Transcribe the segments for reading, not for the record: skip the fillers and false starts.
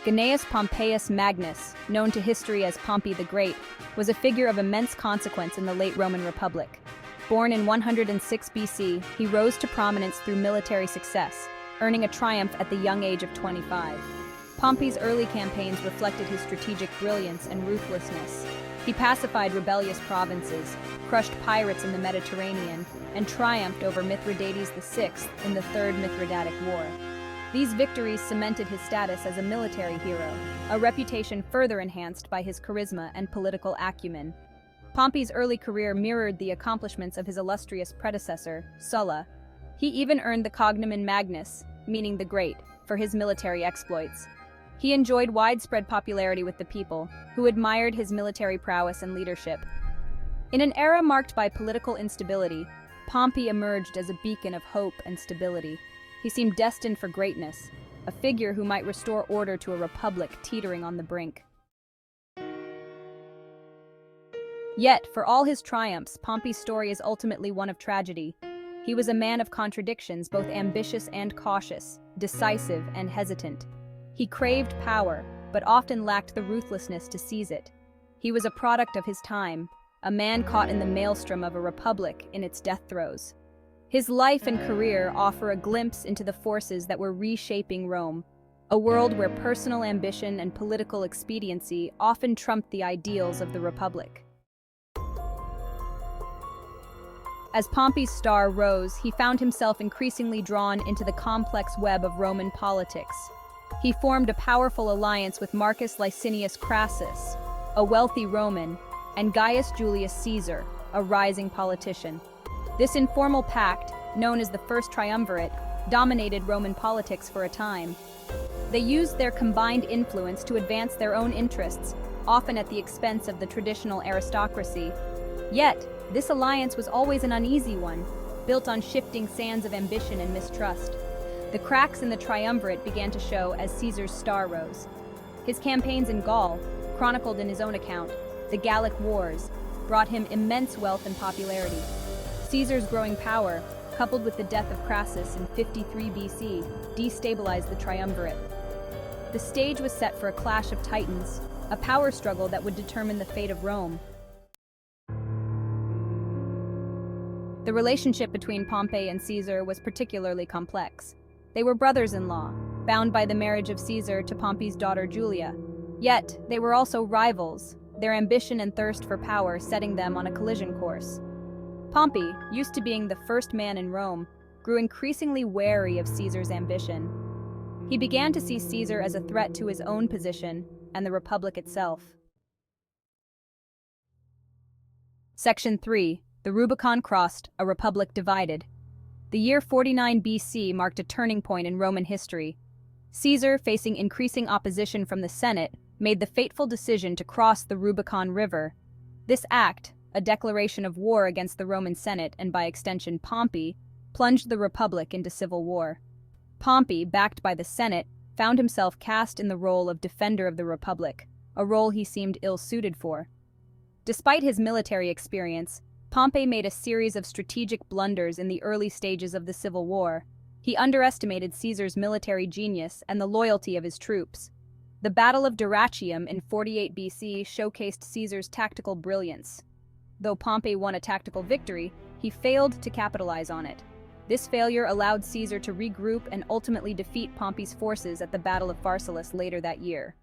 Gnaeus Pompeius Magnus, known to history as Pompey the Great, was a figure of immense consequence in the late Roman Republic. Born in 106 BC, he rose to prominence through military success, earning a triumph at the young age of 25. Pompey's early campaigns reflected his strategic brilliance and ruthlessness. He pacified rebellious provinces, crushed pirates in the Mediterranean, and triumphed over Mithridates VI in the Third Mithridatic War. These victories cemented his status as a military hero, a reputation further enhanced by his charisma and political acumen. Pompey's early career mirrored the accomplishments of his illustrious predecessor, Sulla. He even earned the cognomen Magnus, meaning the Great, for his military exploits. He enjoyed widespread popularity with the people, who admired his military prowess and leadership. In an era marked by political instability, Pompey emerged as a beacon of hope and stability. He seemed destined for greatness, a figure who might restore order to a republic teetering on the brink. Yet, for all his triumphs, Pompey's story is ultimately one of tragedy. He was a man of contradictions, both ambitious and cautious, decisive and hesitant. He craved power, but often lacked the ruthlessness to seize it. He was a product of his time, a man caught in the maelstrom of a republic in its death throes. His life and career offer a glimpse into the forces that were reshaping Rome, a world where personal ambition and political expediency often trumped the ideals of the republic. As Pompey's star rose, he found himself increasingly drawn into the complex web of Roman politics. He formed a powerful alliance with Marcus Licinius Crassus, a wealthy Roman, and Gaius Julius Caesar, a rising politician. This informal pact, known as the First Triumvirate, dominated Roman politics for a time. They used their combined influence to advance their own interests, often at the expense of the traditional aristocracy. Yet, this alliance was always an uneasy one, built on shifting sands of ambition and mistrust. The cracks in the triumvirate began to show as Caesar's star rose. His campaigns in Gaul, chronicled in his own account, the Gallic Wars, brought him immense wealth and popularity. Caesar's growing power, coupled with the death of Crassus in 53 BC, destabilized the triumvirate. The stage was set for a clash of titans, a power struggle that would determine the fate of Rome. The relationship between Pompey and Caesar was particularly complex. They were brothers-in-law, bound by the marriage of Caesar to Pompey's daughter Julia. Yet, they were also rivals, their ambition and thirst for power setting them on a collision course. Pompey, used to being the first man in Rome, grew increasingly wary of Caesar's ambition. He began to see Caesar as a threat to his own position and the Republic itself. Section 3. The Rubicon Crossed, a Republic Divided. The year 49 BC marked a turning point in Roman history. Caesar, facing increasing opposition from the Senate, made the fateful decision to cross the Rubicon River. This act, a declaration of war against the Roman Senate and by extension Pompey, plunged the Republic into civil war. Pompey, backed by the Senate, found himself cast in the role of defender of the Republic, a role he seemed ill-suited for. Despite his military experience, Pompey made a series of strategic blunders in the early stages of the Civil War. He underestimated Caesar's military genius and the loyalty of his troops. The Battle of Dyrrhachium in 48 BC showcased Caesar's tactical brilliance. Though Pompey won a tactical victory, he failed to capitalize on it. This failure allowed Caesar to regroup and ultimately defeat Pompey's forces at the Battle of Pharsalus later that year.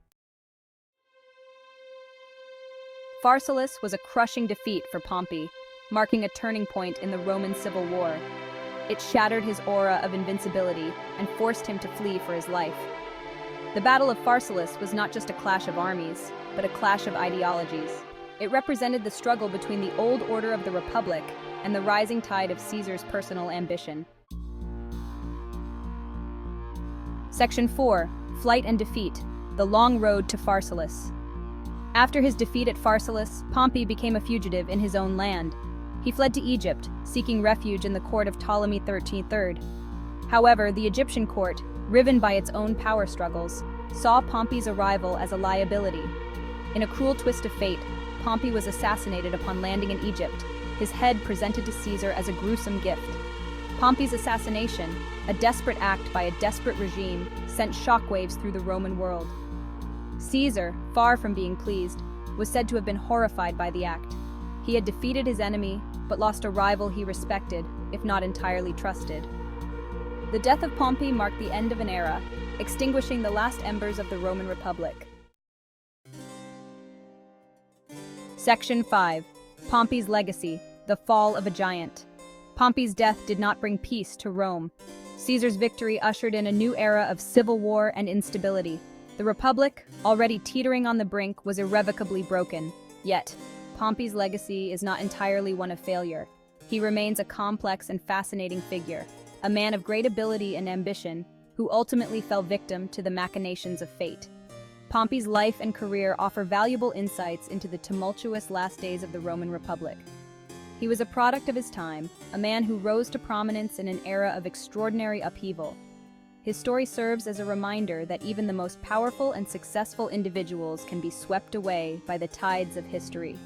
Pharsalus was a crushing defeat for Pompey, marking a turning point in the Roman Civil War. It shattered his aura of invincibility and forced him to flee for his life. The Battle of Pharsalus was not just a clash of armies, but a clash of ideologies. It represented the struggle between the old order of the Republic and the rising tide of Caesar's personal ambition. Section 4. Flight and Defeat. The Long Road to Pharsalus. After his defeat at Pharsalus, Pompey became a fugitive in his own land. He fled to Egypt, seeking refuge in the court of Ptolemy III. However, the Egyptian court, riven by its own power struggles, saw Pompey's arrival as a liability. In a cruel twist of fate, Pompey was assassinated upon landing in Egypt, his head presented to Caesar as a gruesome gift. Pompey's assassination, a desperate act by a desperate regime, sent shockwaves through the Roman world. Caesar, far from being pleased, was said to have been horrified by the act. He had defeated his enemy, but lost a rival he respected, if not entirely trusted. The death of Pompey marked the end of an era, extinguishing the last embers of the Roman Republic. Section 5. Pompey's legacy, the fall of a giant. Pompey's death did not bring peace to Rome. Caesar's victory ushered in a new era of civil war and instability. The Republic, already teetering on the brink, was irrevocably broken. Yet, Pompey's legacy is not entirely one of failure. He remains a complex and fascinating figure, a man of great ability and ambition, who ultimately fell victim to the machinations of fate. Pompey's life and career offer valuable insights into the tumultuous last days of the Roman Republic. He was a product of his time, a man who rose to prominence in an era of extraordinary upheaval. His story serves as a reminder that even the most powerful and successful individuals can be swept away by the tides of history.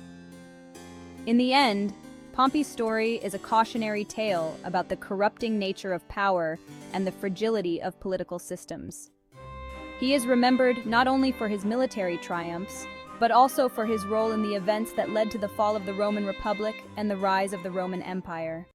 In the end, Pompey's story is a cautionary tale about the corrupting nature of power and the fragility of political systems. He is remembered not only for his military triumphs, but also for his role in the events that led to the fall of the Roman Republic and the rise of the Roman Empire.